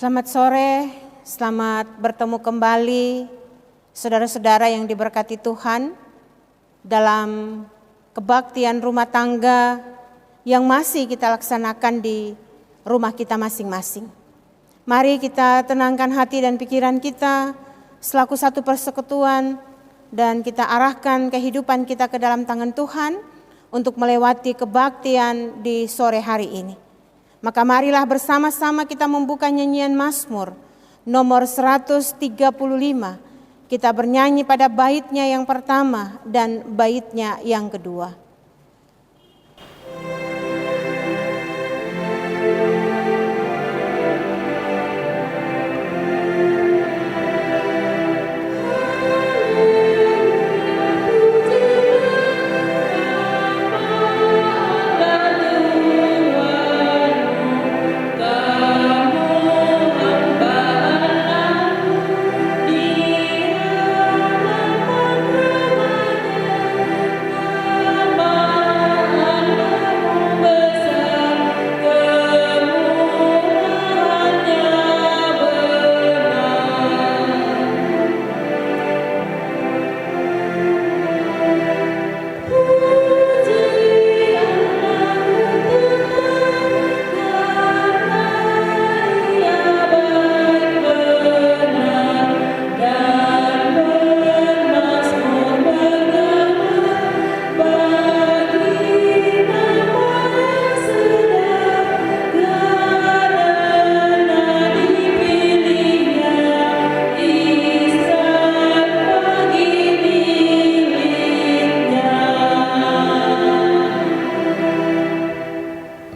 Selamat sore, selamat bertemu kembali saudara-saudara yang diberkati Tuhan dalam kebaktian rumah tangga yang masih kita laksanakan di rumah kita masing-masing. Mari kita tenangkan hati dan pikiran kita selaku satu persekutuan dan kita arahkan kehidupan kita ke dalam tangan Tuhan untuk melewati kebaktian di sore hari ini. Maka marilah bersama-sama kita membuka nyanyian Mazmur nomor 135. Kita bernyanyi pada baitnya yang pertama dan baitnya yang kedua.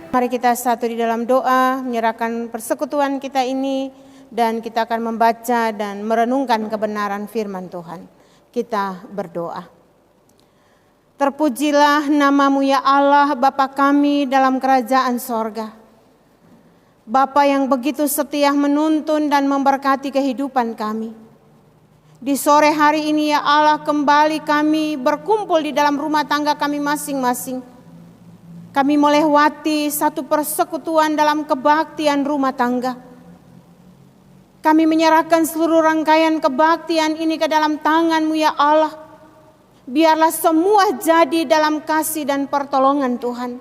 Mari kita satu di dalam doa, menyerahkan persekutuan kita ini dan kita akan membaca dan merenungkan kebenaran firman Tuhan. Kita berdoa. Terpujilah nama-Mu ya Allah, Bapa kami dalam kerajaan sorga. Bapa yang begitu setia menuntun dan memberkati kehidupan kami. Di sore hari ini ya Allah, kembali kami berkumpul di dalam rumah tangga kami masing-masing. Kami melewati satu persekutuan dalam kebaktian rumah tangga. Kami menyerahkan seluruh rangkaian kebaktian ini ke dalam tangan-Mu ya Allah. Biarlah semua jadi dalam kasih dan pertolongan Tuhan.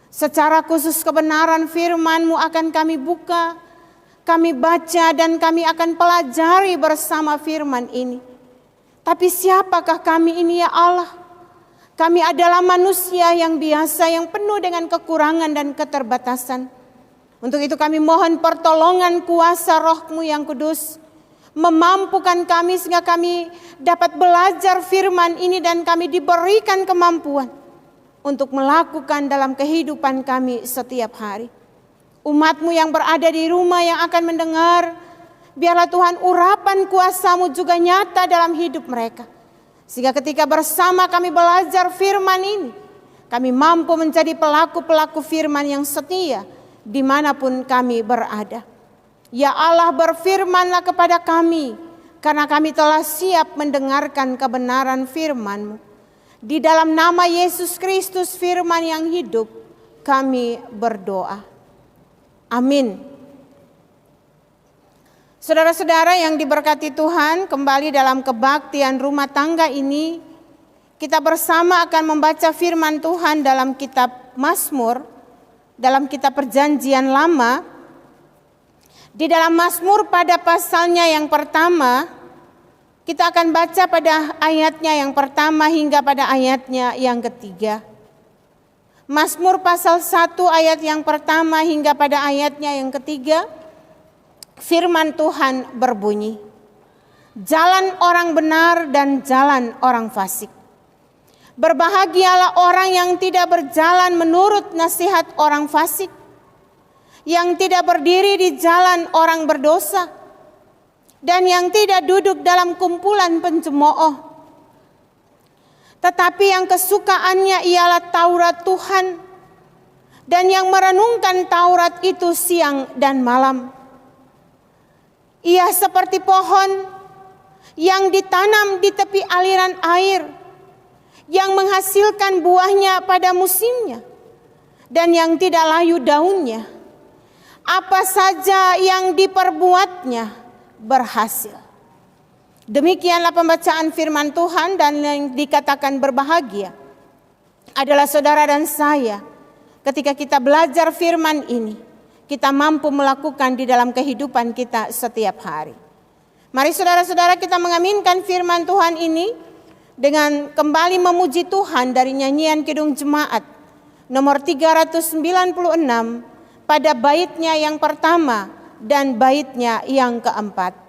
Secara khusus kebenaran firman-Mu akan kami buka, kami baca dan kami akan pelajari bersama firman ini. Tapi siapakah kami ini ya Allah? Kami adalah manusia yang biasa, yang penuh dengan kekurangan dan keterbatasan. Untuk itu kami mohon pertolongan kuasa Roh-Mu yang kudus, memampukan kami sehingga kami dapat belajar firman ini dan kami diberikan kemampuan untuk melakukan dalam kehidupan kami setiap hari. Umat-Mu yang berada di rumah yang akan mendengar, biarlah Tuhan urapan kuasa-Mu juga nyata dalam hidup mereka. Sehingga ketika bersama kami belajar firman ini, kami mampu menjadi pelaku-pelaku firman yang setia dimanapun kami berada. Ya Allah, berfirmanlah kepada kami, karena kami telah siap mendengarkan kebenaran firman-Mu. Di dalam nama Yesus Kristus firman yang hidup, kami berdoa. Amin. Saudara-saudara yang diberkati Tuhan, kembali dalam kebaktian rumah tangga ini, kita bersama akan membaca firman Tuhan dalam kitab Mazmur, dalam kitab Perjanjian Lama. Di dalam Mazmur pada pasalnya yang pertama, kita akan baca pada ayatnya yang pertama hingga pada ayatnya yang ketiga. Mazmur pasal 1 ayat yang pertama hingga pada ayatnya yang ketiga. Firman Tuhan berbunyi, jalan orang benar dan jalan orang fasik. Berbahagialah orang yang tidak berjalan menurut nasihat orang fasik, yang tidak berdiri di jalan orang berdosa, dan yang tidak duduk dalam kumpulan pencemooh. Tetapi yang kesukaannya ialah Taurat Tuhan, dan yang merenungkan Taurat itu siang dan malam. Ia seperti pohon yang ditanam di tepi aliran air, yang menghasilkan buahnya pada musimnya, dan yang tidak layu daunnya. apa saja yang diperbuatnya berhasil. Demikianlah pembacaan firman Tuhan, dan yang dikatakan berbahagia adalah saudara dan saya ketika kita belajar firman ini, kita mampu melakukan di dalam kehidupan kita setiap hari. Mari saudara-saudara kita mengaminkan firman Tuhan ini dengan kembali memuji Tuhan dari nyanyian Kidung Jemaat nomor 396 pada baitnya yang pertama dan baitnya yang keempat.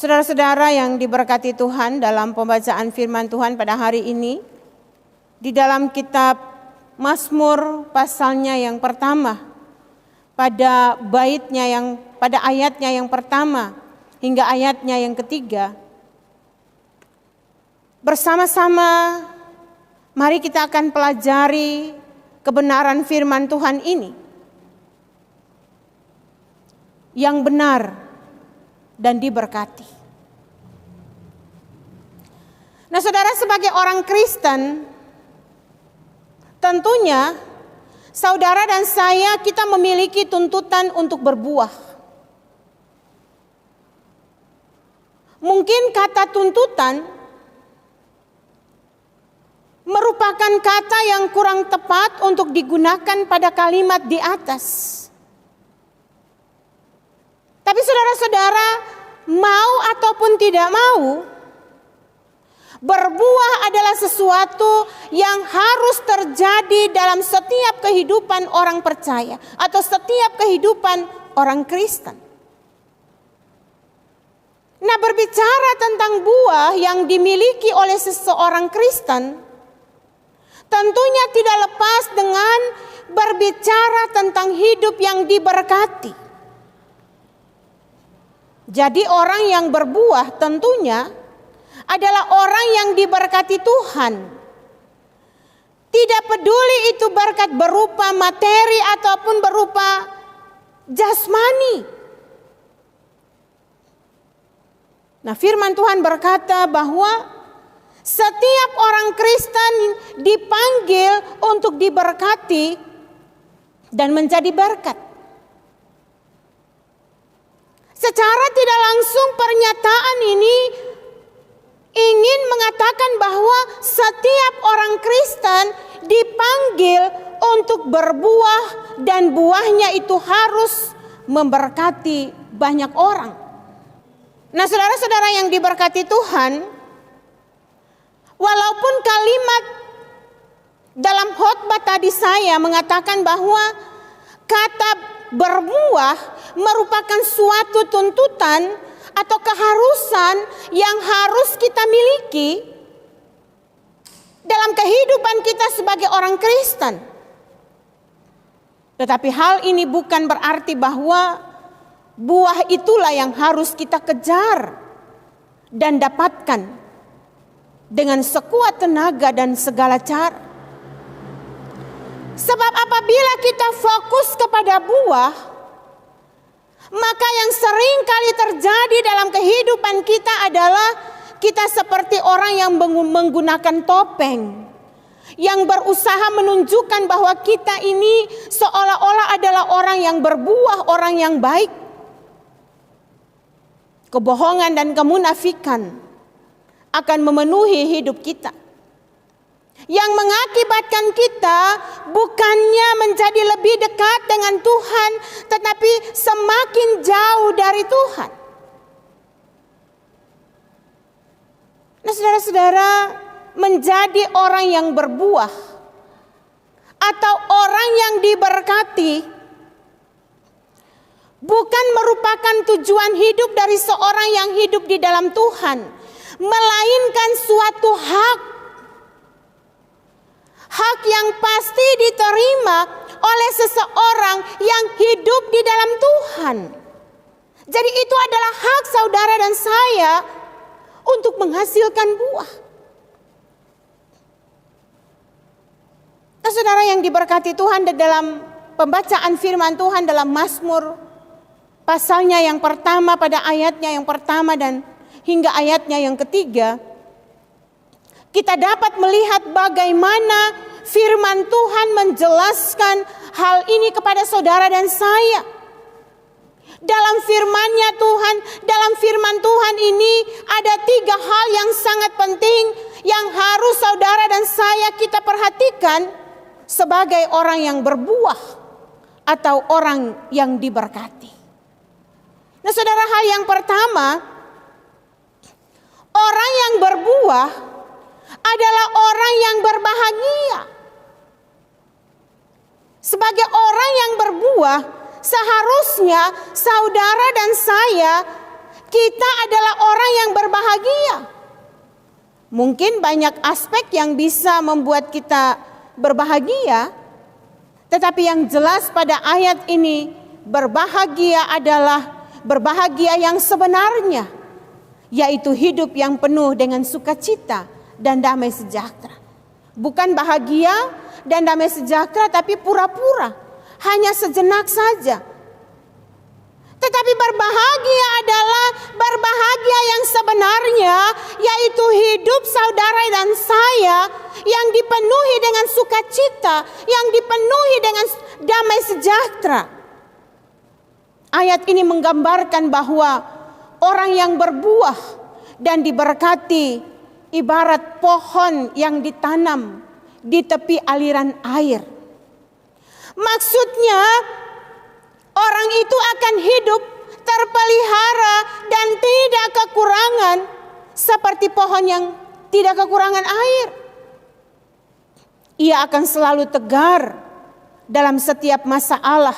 Saudara-saudara yang diberkati Tuhan, dalam pembacaan firman Tuhan pada hari ini, di dalam kitab Mazmur pasalnya yang pertama, pada ayatnya yang pertama hingga ayatnya yang ketiga, bersama-sama mari kita akan pelajari kebenaran firman Tuhan ini yang benar dan diberkati. Nah, saudara, sebagai orang Kristen, tentunya saudara dan saya kita memiliki tuntutan untuk berbuah. Mungkin kata tuntutan merupakan kata yang kurang tepat untuk digunakan pada kalimat di atas. Tapi saudara-saudara, mau ataupun tidak mau, berbuah adalah sesuatu yang harus terjadi dalam setiap kehidupan orang percaya atau setiap kehidupan orang Kristen. Nah, berbicara tentang buah yang dimiliki oleh seseorang Kristen, tentunya tidak lepas dengan berbicara tentang hidup yang diberkati. Jadi orang yang berbuah tentunya adalah orang yang diberkati Tuhan. Tidak peduli itu berkat berupa materi ataupun berupa jasmani. Nah, firman Tuhan berkata bahwa setiap orang Kristen dipanggil untuk diberkati dan menjadi berkat. Secara tidak langsung pernyataan ini ingin mengatakan bahwa setiap orang Kristen dipanggil untuk berbuah dan buahnya itu harus memberkati banyak orang. Nah, saudara-saudara yang diberkati Tuhan, walaupun kalimat dalam khotbah tadi saya mengatakan bahwa kata berbuah merupakan suatu tuntutan atau keharusan yang harus kita miliki dalam kehidupan kita sebagai orang Kristen. Tetapi hal ini bukan berarti bahwa buah itulah yang harus kita kejar dan dapatkan dengan sekuat tenaga dan segala cara. Sebab apabila kita fokus kepada buah, maka yang sering kali terjadi dalam kehidupan kita adalah kita seperti orang yang menggunakan topeng, yang berusaha menunjukkan bahwa kita ini seolah-olah adalah orang yang berbuah, orang yang baik. Kebohongan dan kemunafikan akan memenuhi hidup kita, yang mengakibatkan kita bukannya menjadi lebih dekat dengan Tuhan, tetapi semakin jauh dari Tuhan. Nah, saudara-saudara, menjadi orang yang berbuah atau orang yang diberkati bukan merupakan tujuan hidup dari seorang yang hidup di dalam Tuhan, melainkan suatu hak yang pasti diterima oleh seseorang yang hidup di dalam Tuhan. Jadi itu adalah hak saudara dan saya untuk menghasilkan buah. Nah, saudara yang diberkati Tuhan, dalam pembacaan firman Tuhan dalam Mazmur pasalnya yang pertama, pada ayatnya yang pertama dan hingga ayatnya yang ketiga, kita dapat melihat bagaimana firman Tuhan menjelaskan hal ini kepada saudara dan saya. Dalam firman Tuhan ini ada 3 hal yang sangat penting yang harus saudara dan saya kita perhatikan sebagai orang yang berbuah atau orang yang diberkati. Nah, saudara, hal yang pertama, orang yang berbuah adalah orang yang berbahagia. Sebagai orang yang berbuah, seharusnya saudara dan saya, kita adalah orang yang berbahagia. Mungkin banyak aspek yang bisa membuat kita berbahagia, tetapi yang jelas pada ayat ini, berbahagia adalah berbahagia yang sebenarnya, yaitu hidup yang penuh dengan sukacita dan damai sejahtera. Bukan bahagia dan damai sejahtera tapi pura-pura, hanya sejenak saja. Tetapi berbahagia adalah berbahagia yang sebenarnya, yaitu hidup saudara dan saya yang dipenuhi dengan sukacita, yang dipenuhi dengan damai sejahtera. Ayat ini menggambarkan bahwa orang yang berbuah dan diberkati ibarat pohon yang ditanam di tepi aliran air. Maksudnya orang itu akan hidup terpelihara dan tidak kekurangan seperti pohon yang tidak kekurangan air. Ia akan selalu tegar dalam setiap masalah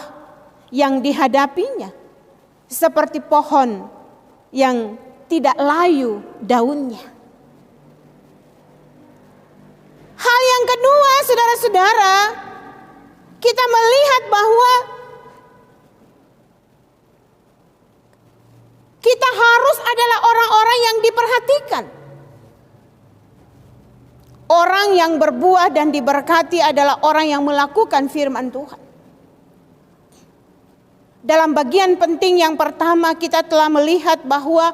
yang dihadapinya, seperti pohon yang tidak layu daunnya. Hal yang kedua, saudara-saudara, kita melihat bahwa kita harus adalah orang-orang yang diperhatikan. Orang yang berbuah dan diberkati adalah orang yang melakukan firman Tuhan. Dalam bagian penting yang pertama, kita telah melihat bahwa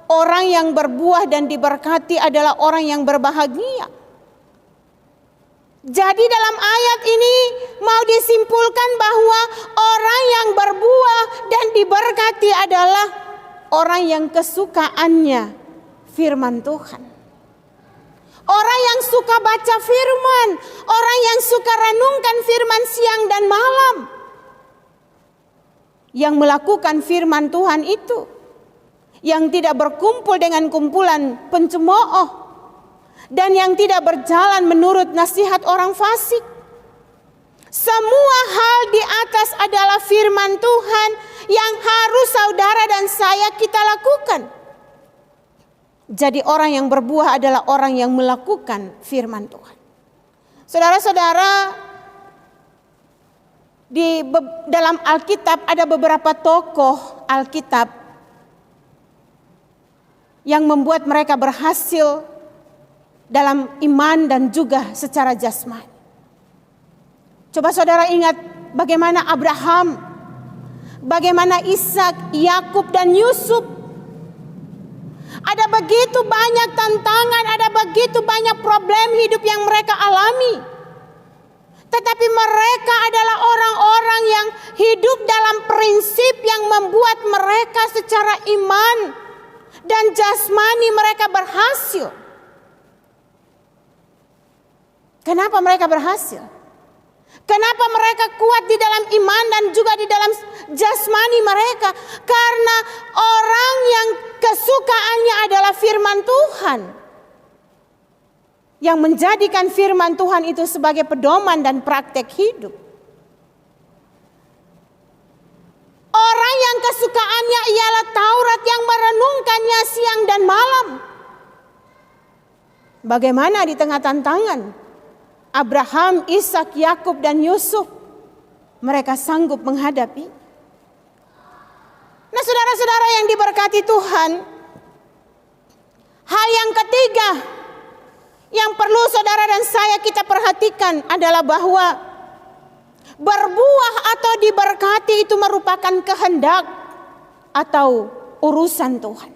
Orang yang berbuah dan diberkati adalah orang yang berbahagia. Jadi dalam ayat ini mau disimpulkan bahwa orang yang berbuah dan diberkati adalah orang yang kesukaannya firman Tuhan. Orang yang suka baca firman, orang yang suka renungkan firman siang dan malam. Yang melakukan firman Tuhan itu, yang tidak berkumpul dengan kumpulan pencemooh, dan yang tidak berjalan menurut nasihat orang fasik. Semua hal di atas adalah firman Tuhan yang harus saudara dan saya kita lakukan. Jadi orang yang berbuah adalah orang yang melakukan firman Tuhan. Saudara-saudara, dalam Alkitab ada beberapa tokoh Alkitab yang membuat mereka berhasil dalam iman dan juga secara jasmani. Coba saudara ingat bagaimana Abraham, bagaimana Ishak, Yakub dan Yusuf. Ada begitu banyak tantangan, ada begitu banyak problem hidup yang mereka alami. Tetapi mereka adalah orang-orang yang hidup dalam prinsip yang membuat mereka secara iman dan jasmani mereka berhasil. Kenapa mereka berhasil? Kenapa mereka kuat di dalam iman dan juga di dalam jasmani mereka? Karena orang yang kesukaannya adalah firman Tuhan. Yang menjadikan firman Tuhan itu sebagai pedoman dan praktek hidup. Orang yang kesukaannya ialah Taurat yang merenungkannya siang dan malam. Bagaimana di tengah tantangan? Abraham, Ishak, Yakub dan Yusuf, mereka sanggup menghadapi. Nah, saudara-saudara yang diberkati Tuhan, hal yang ketiga yang perlu saudara dan saya kita perhatikan adalah bahwa berbuah atau diberkati itu merupakan kehendak atau urusan Tuhan.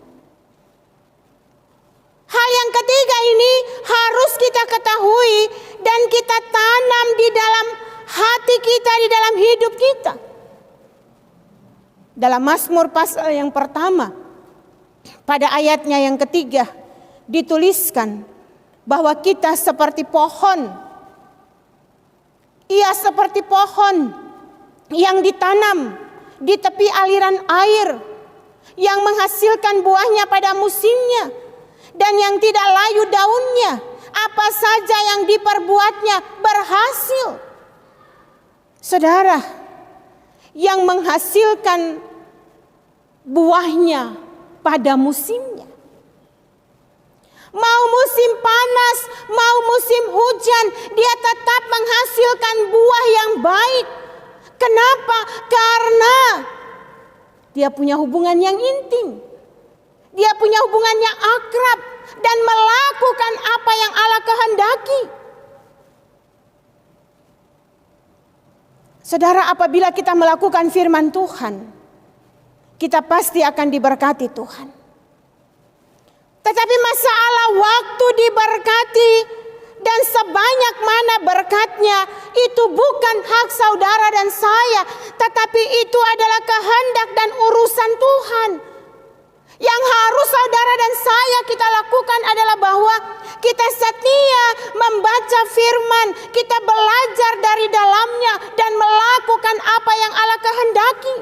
Hal yang ketiga ini harus kita ketahui dan kita tanam di dalam hati kita, di dalam hidup kita. Dalam Mazmur pasal yang pertama, pada ayatnya yang ketiga, dituliskan bahwa kita seperti pohon. Ia seperti pohon yang ditanam di tepi aliran air, yang menghasilkan buahnya pada musimnya, dan yang tidak layu daunnya. Apa saja yang diperbuatnya berhasil. Saudara, yang menghasilkan buahnya pada musimnya. Mau musim panas, mau musim hujan, dia tetap menghasilkan buah yang baik. Kenapa? Karena dia punya hubungan yang intim. Dia punya hubungan yang akrab dan melakukan apa yang Allah kehendaki. Saudara, apabila kita melakukan firman Tuhan, kita pasti akan diberkati Tuhan. Tetapi masalah waktu diberkati dan sebanyak mana berkatnya itu bukan hak saudara dan saya, tetapi itu adalah kehendak dan urusan Tuhan. Yang harus saudara dan saya kita lakukan adalah bahwa kita setia membaca firman, kita belajar dari dalamnya dan melakukan apa yang Allah kehendaki.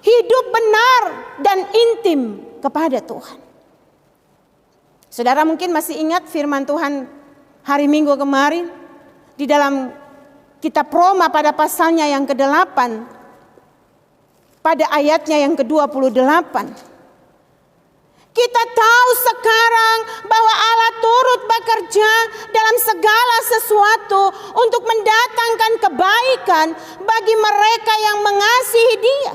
Hidup benar dan intim kepada Tuhan. Saudara mungkin masih ingat firman Tuhan hari Minggu kemarin di dalam kitab Roma pada pasalnya yang ke-8, pada ayatnya yang ke-28. Kita tahu sekarang bahwa Allah turut bekerja dalam segala sesuatu untuk mendatangkan kebaikan bagi mereka yang mengasihi Dia,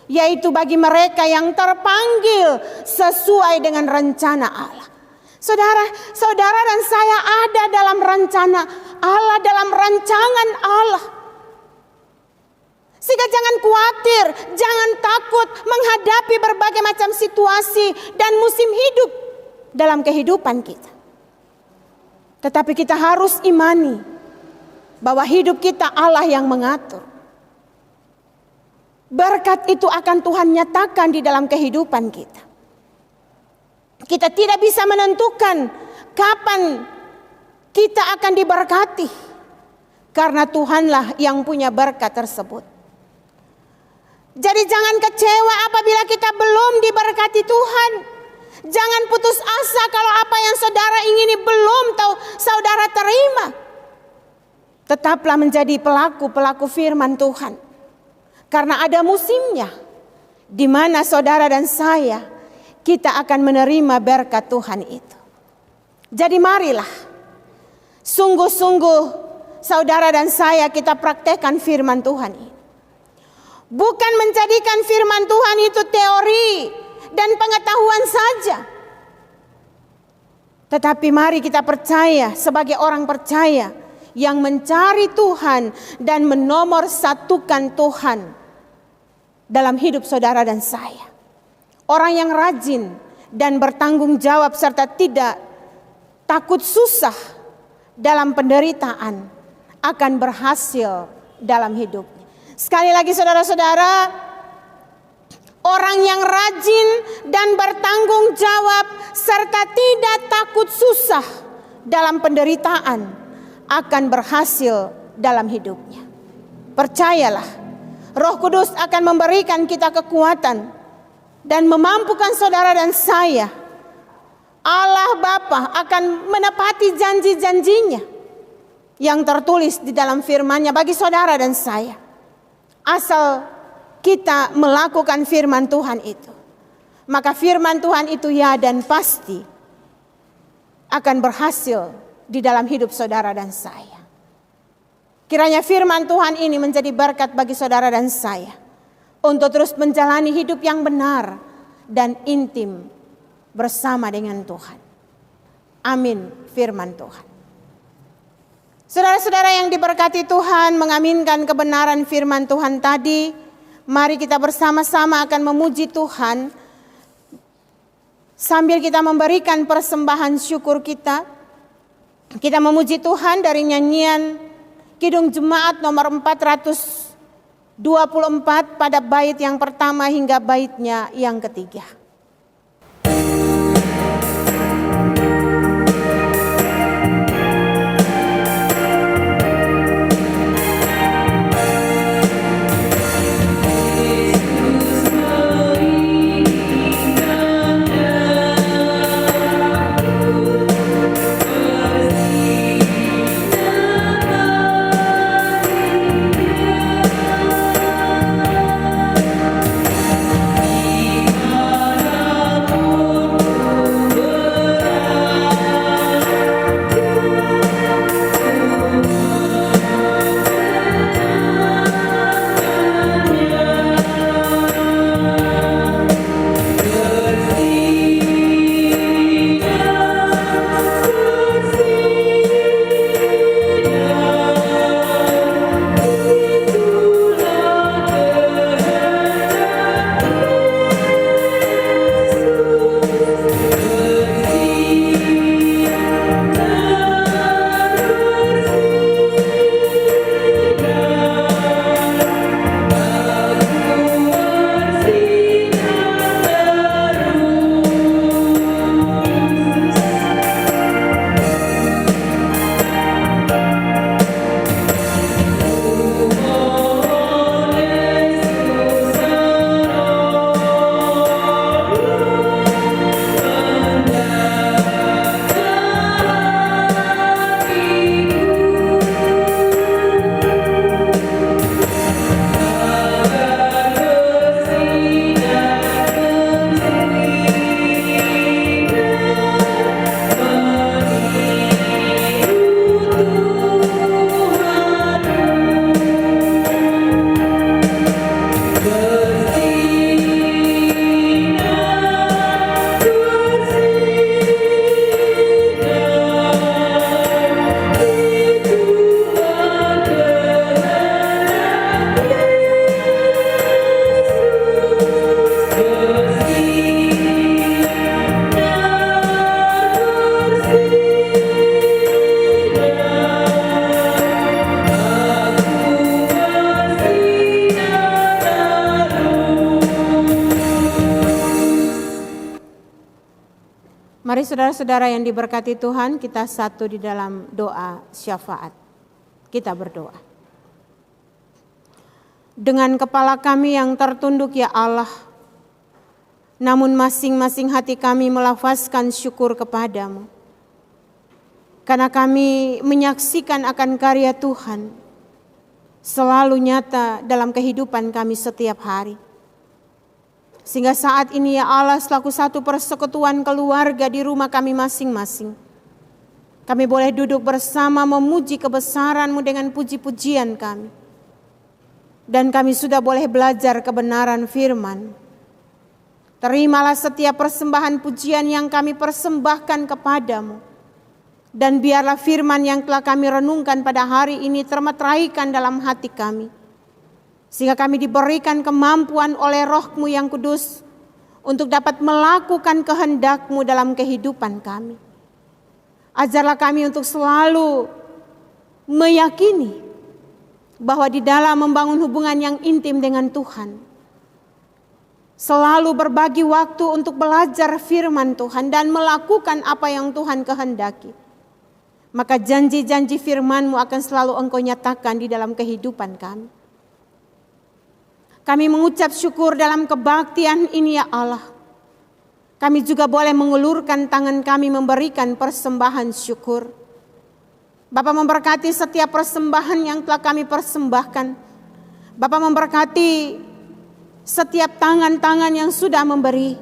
yaitu bagi mereka yang terpanggil sesuai dengan rencana Allah. Saudara dan saya ada dalam rencana Allah, dalam rancangan Allah. Sehingga jangan khawatir, jangan takut menghadapi berbagai macam situasi dan musim hidup dalam kehidupan kita. Tetapi kita harus imani bahwa hidup kita Allah yang mengatur. Berkat itu akan Tuhan nyatakan di dalam kehidupan kita. Kita tidak bisa menentukan kapan kita akan diberkati, karena Tuhanlah yang punya berkat tersebut. Jadi jangan kecewa apabila kita belum diberkati Tuhan. Jangan putus asa kalau apa yang saudara ingini belum tahu saudara terima. Tetaplah menjadi pelaku firman Tuhan. Karena ada musimnya di mana saudara dan saya kita akan menerima berkat Tuhan itu. Jadi marilah sungguh-sungguh saudara dan saya kita praktekkan firman Tuhan ini. Bukan menjadikan firman Tuhan itu teori dan pengetahuan saja. Tetapi mari kita percaya sebagai orang percaya yang mencari Tuhan dan menomorsatukan Tuhan dalam hidup saudara dan saya. Orang yang rajin dan bertanggung jawab serta tidak takut susah dalam penderitaan akan berhasil dalam hidupnya. Sekali lagi saudara-saudara, orang yang rajin dan bertanggung jawab serta tidak takut susah dalam penderitaan akan berhasil dalam hidupnya. Percayalah, Roh Kudus akan memberikan kita kekuatan dan memampukan saudara dan saya. Allah Bapa akan menepati janji-janjinya yang tertulis di dalam firman-Nya bagi saudara dan saya. Asal kita melakukan firman Tuhan itu, maka firman Tuhan itu ya dan pasti akan berhasil di dalam hidup saudara dan saya. Kiranya firman Tuhan ini menjadi berkat bagi saudara dan saya untuk terus menjalani hidup yang benar dan intim bersama dengan Tuhan. Amin firman Tuhan. Saudara-saudara yang diberkati Tuhan, mengaminkan kebenaran firman Tuhan tadi, mari kita bersama-sama akan memuji Tuhan sambil kita memberikan persembahan syukur kita. Kita memuji Tuhan dari nyanyian Kidung Jemaat nomor 424 pada bait yang pertama hingga baitnya yang ketiga. Di Mari saudara-saudara yang diberkati Tuhan, kita satu di dalam doa syafaat. Kita berdoa. Dengan kepala kami yang tertunduk ya Allah, namun masing-masing hati kami melafazkan syukur kepadamu. Karena kami menyaksikan akan karya Tuhan selalu nyata dalam kehidupan kami setiap hari. Sehingga saat ini ya Allah, selaku satu persekutuan keluarga di rumah kami masing-masing, kami boleh duduk bersama memuji kebesaran-Mu dengan puji-pujian kami. Dan kami sudah boleh belajar kebenaran firman. Terimalah setiap persembahan pujian yang kami persembahkan kepadamu. Dan biarlah firman yang telah kami renungkan pada hari ini termeteraikan dalam hati kami. Sehingga kami diberikan kemampuan oleh Roh-Mu yang kudus untuk dapat melakukan kehendak-Mu dalam kehidupan kami. Ajarlah kami untuk selalu meyakini bahwa di dalam membangun hubungan yang intim dengan Tuhan, selalu berbagi waktu untuk belajar firman Tuhan dan melakukan apa yang Tuhan kehendaki. Maka janji-janji firman-Mu akan selalu Engkau nyatakan di dalam kehidupan kami. Kami mengucap syukur dalam kebaktian ini ya Allah. Kami juga boleh mengulurkan tangan kami memberikan persembahan syukur. Bapa memberkati setiap persembahan yang telah kami persembahkan. Bapa memberkati setiap tangan-tangan yang sudah memberi.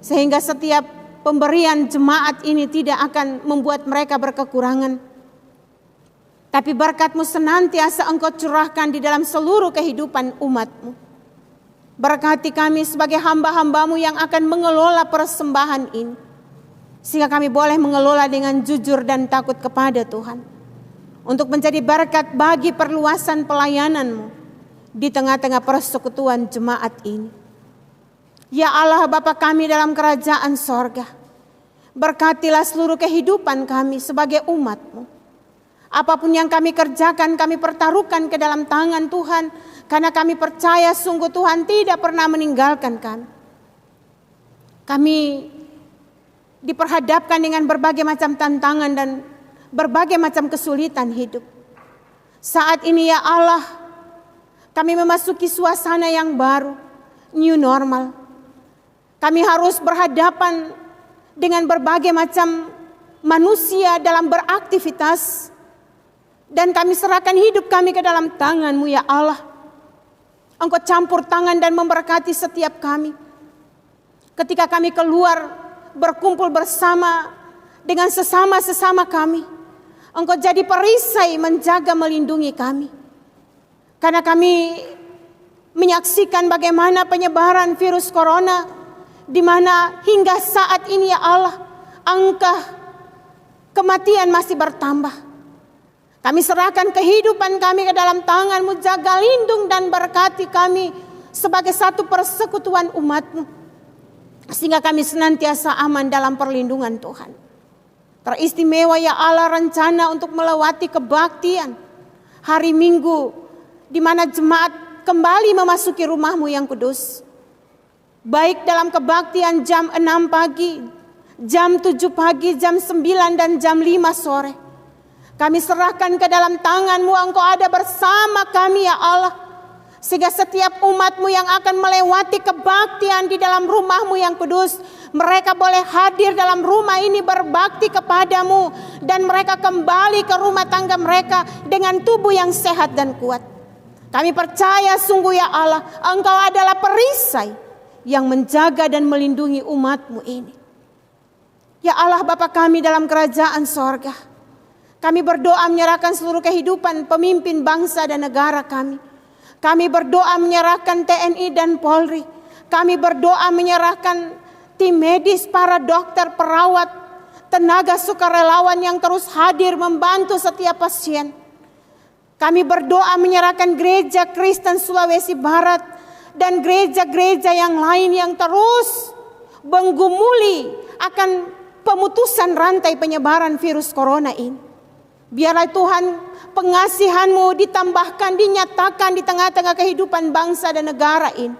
Sehingga setiap pemberian jemaat ini tidak akan membuat mereka berkekurangan. Tapi berkat-Mu senantiasa Engkau curahkan di dalam seluruh kehidupan umat-Mu. Berkati kami sebagai hamba-hamba-Mu yang akan mengelola persembahan ini. Sehingga kami boleh mengelola dengan jujur dan takut kepada Tuhan. Untuk menjadi berkat bagi perluasan pelayanan-Mu di tengah-tengah persekutuan jemaat ini. Ya Allah Bapa kami dalam kerajaan sorga, berkatilah seluruh kehidupan kami sebagai umat-Mu. Apapun yang kami kerjakan, kami pertaruhkan ke dalam tangan Tuhan. Karena kami percaya sungguh Tuhan tidak pernah meninggalkan kami. Kami diperhadapkan dengan berbagai macam tantangan dan berbagai macam kesulitan hidup. Saat ini ya Allah, kami memasuki suasana yang baru, new normal. Kami harus berhadapan dengan berbagai macam manusia dalam beraktivitas. Dan kami serahkan hidup kami ke dalam tangan-Mu ya Allah. Engkau campur tangan dan memberkati setiap kami. Ketika kami keluar berkumpul bersama dengan sesama-sesama kami, Engkau jadi perisai menjaga melindungi kami. Karena kami menyaksikan bagaimana penyebaran virus corona, di mana hingga saat ini ya Allah, angka kematian masih bertambah. Kami serahkan kehidupan kami ke dalam tangan-Mu, jaga, lindung dan berkati kami sebagai satu persekutuan umat-Mu. Sehingga kami senantiasa aman dalam perlindungan Tuhan. Teristimewa ya Allah rencana untuk melewati kebaktian hari Minggu, di mana jemaat kembali memasuki rumah-Mu yang kudus. Baik dalam kebaktian jam 6 pagi, jam 7 pagi, jam 9 dan jam 5 sore. Kami serahkan ke dalam tangan-Mu, Engkau ada bersama kami ya Allah. Sehingga setiap umat-Mu yang akan melewati kebaktian di dalam rumah-Mu yang kudus, mereka boleh hadir dalam rumah ini berbakti kepadamu. Dan mereka kembali ke rumah tangga mereka dengan tubuh yang sehat dan kuat. Kami percaya sungguh ya Allah, Engkau adalah perisai yang menjaga dan melindungi umat-Mu ini. Ya Allah Bapa kami dalam kerajaan sorga, kami berdoa menyerahkan seluruh kehidupan pemimpin bangsa dan negara kami. Kami berdoa menyerahkan TNI dan Polri. Kami berdoa menyerahkan tim medis, para dokter, perawat, tenaga sukarelawan yang terus hadir membantu setiap pasien. Kami berdoa menyerahkan gereja Kristen Sulawesi Barat dan gereja-gereja yang lain yang terus menggumuli akan pemutusan rantai penyebaran virus corona ini. Biarlah Tuhan pengasihan-Mu ditambahkan, dinyatakan di tengah-tengah kehidupan bangsa dan negara ini.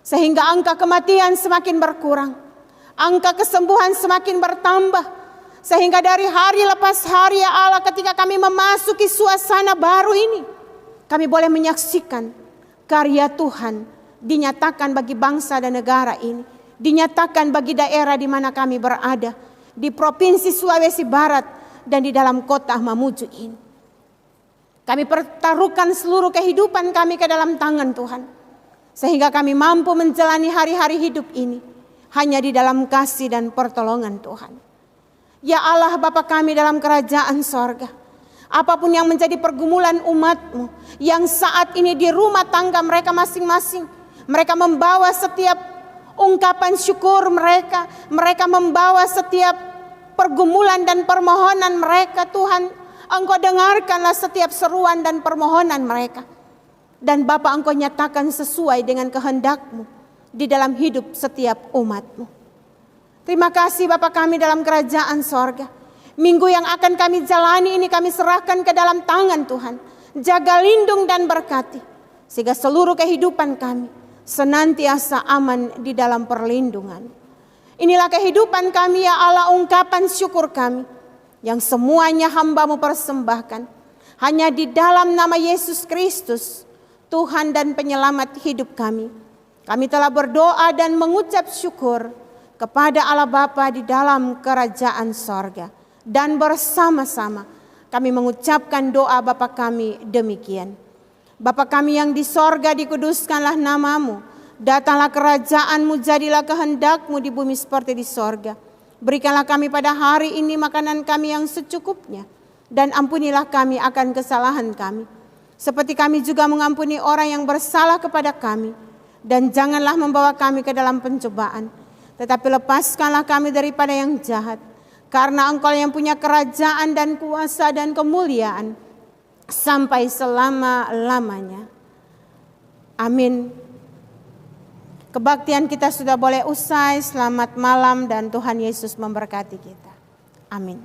Sehingga angka kematian semakin berkurang. Angka kesembuhan semakin bertambah. Sehingga dari hari lepas hari ya Allah, ketika kami memasuki suasana baru ini, kami boleh menyaksikan karya Tuhan dinyatakan bagi bangsa dan negara ini. Dinyatakan bagi daerah di mana kami berada. Di Provinsi Sulawesi Barat dan di dalam kota Mamuju ini. Kami pertaruhkan seluruh kehidupan kami ke dalam tangan Tuhan. Sehingga kami mampu menjalani hari-hari hidup ini hanya di dalam kasih dan pertolongan Tuhan. Ya Allah Bapa kami dalam kerajaan sorga, apapun yang menjadi pergumulan umat-Mu yang saat ini di rumah tangga mereka masing-masing, mereka membawa setiap ungkapan syukur mereka, mereka membawa setiap pergumulan dan permohonan mereka. Tuhan, Engkau dengarkanlah setiap seruan dan permohonan mereka. Dan Bapa, Engkau nyatakan sesuai dengan kehendak-Mu di dalam hidup setiap umat-Mu. Terima kasih Bapa kami dalam kerajaan sorga. Minggu yang akan kami jalani ini kami serahkan ke dalam tangan Tuhan. Jaga, lindung dan berkati. Sehingga seluruh kehidupan kami senantiasa aman di dalam perlindungan. Inilah kehidupan kami ya Allah, ungkapan syukur kami. Yang semuanya hamba-Mu persembahkan. Hanya di dalam nama Yesus Kristus, Tuhan dan penyelamat hidup kami. Kami telah berdoa dan mengucap syukur kepada Allah Bapa di dalam kerajaan sorga. Dan bersama-sama kami mengucapkan doa Bapa kami demikian. Bapa kami yang di sorga, dikuduskanlah nama-Mu. Datanglah kerajaan-Mu, jadilah kehendak-Mu di bumi seperti di sorga. Berikanlah kami pada hari ini makanan kami yang secukupnya. Dan ampunilah kami akan kesalahan kami, seperti kami juga mengampuni orang yang bersalah kepada kami. Dan janganlah membawa kami ke dalam pencobaan, tetapi lepaskanlah kami daripada yang jahat. Karena Engkau yang punya kerajaan dan kuasa dan kemuliaan sampai selama-lamanya. Amin. Kebaktian kita sudah boleh usai. Selamat malam dan Tuhan Yesus memberkati kita. Amin.